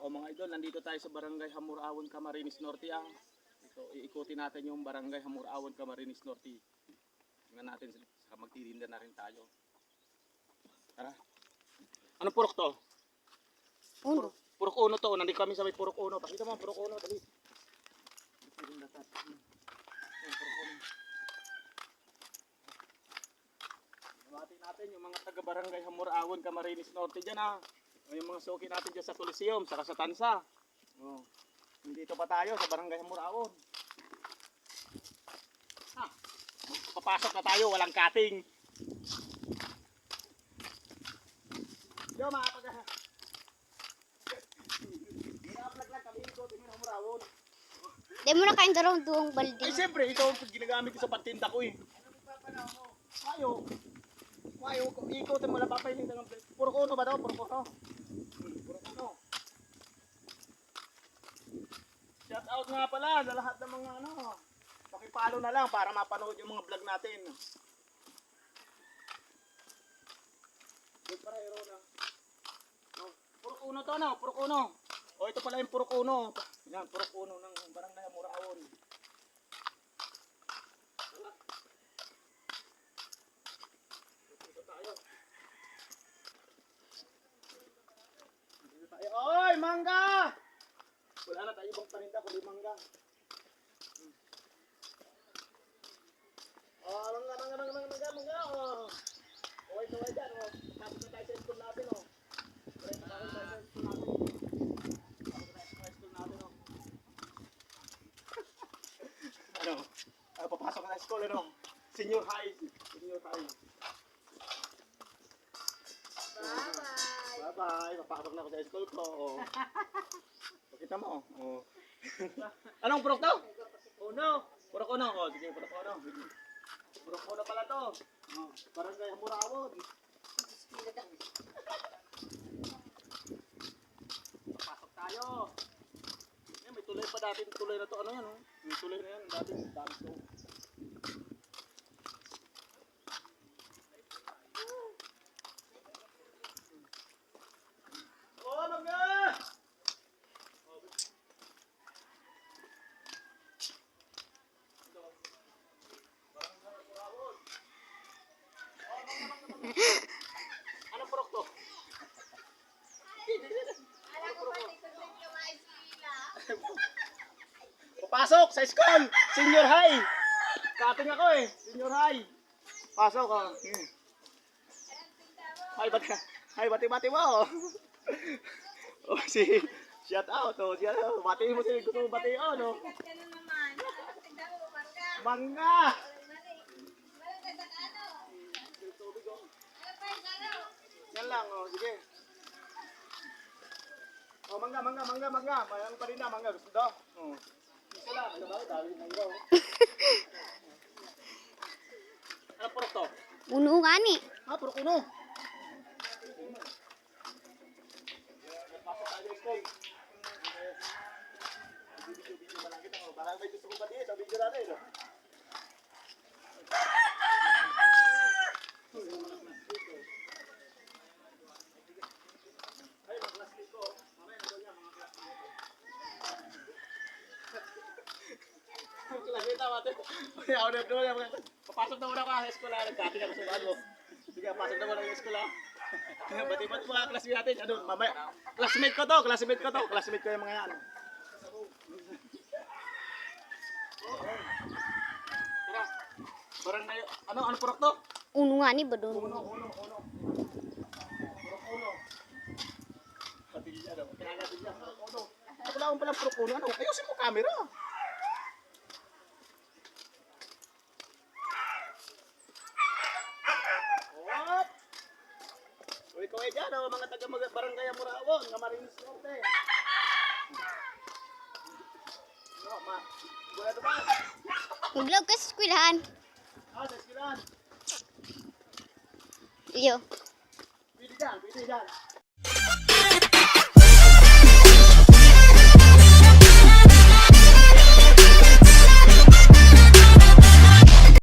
O mga idol, nandito tayo sa Barangay Hamurawon, Camarines Norte. Ito, iikutin natin yung Barangay Hamurawon, Camarines Norte. Tingnan natin, saka magtitinda na rin tayo. Tara. Anong purok to? Uno. Purok uno to. Nandito kami sa may purok uno. Pakita mo, purok uno. Dali. Namati natin yung mga taga Barangay Hamurawon, Camarines Norte dyan yung mga suki natin dyan sa Coliseum, saka sa Tansa. Nandito pa tayo sa Barangay Hamurawon. Papasok na tayo, walang cutting. Yo mga pag... Naglag kami ito, tingin Hamurawon. Di mo na kain darong duwang balde. Ay siyempre, ito ang ginagamit ko sa pagtinda ko eh. Mayo, ikutin mo lang papainin ng puro kuno ba daw? Puro kuno. Shout out nga pala sa lahat ng mga pakipalo na lang para mapanood yung mga vlog natin. Good para hero na. Puro kuno to puro kuno. O ito pala yung puro kuno. Yan, puro kuno ng Barangay Hamurawon. Oy, mangga! Wala na tayo ibang paninda kundi mangga. Oh, mangga. Oh. Okay, so dyan, oh. Tapos na tayo sa school natin, oh. Tapos na tayo sa school natin, oh. Papasok na sa school, Senior high. Bye-bye. Papasok na ako sa school ko. Pakita mo. Anong purok daw? Uno. Purok uno. Sige, purok uno. Purok uno pala to. Barangay Hamurawon. Papasok tayo. May tulay pa dati. Tulay na to. Ano yan? May tulay na yan. Dati to. Anong purok to? Papasok sa school! Senior high! Cutting ako eh! Senior high! Pasok oh! Ay, bati-bati mo! Oh, shout out! Bati mo si gusto mo bati no? Mangga! Yan lang, sige. Mangga. Mayroon pa rin mangga. Gusto daw? Isa lang. Ano ba? Dami mangga. Ano purok to? Uno nga ni. Purok uno. Pasok tayo school. Video ba lang kita? Parang may gusto ko ba dito? Video natin. Papasok na muna ako sa eskwela. Nagkating ako sa bago. Sige, pasok na muna sa eskwela. Bati-bati mga classmate natin. Mamaya. Classmate ko yung mga yan. Tara. Parang na yun. Ano purok to? Uno nga ni ba doon? Uno. Purok uno. Patigil siya daw. Kaya natin siya. Purok uno. Wala akong palang purok uno. Ayusin mo camera. Ikaw ay dyan, mga taga-Barangay Hamurawon, Camarines Norte. Wala ito ba? Mag-vlog ka sa eskwelahan. Sa eskwelahan. Iyo. Pwede dyan.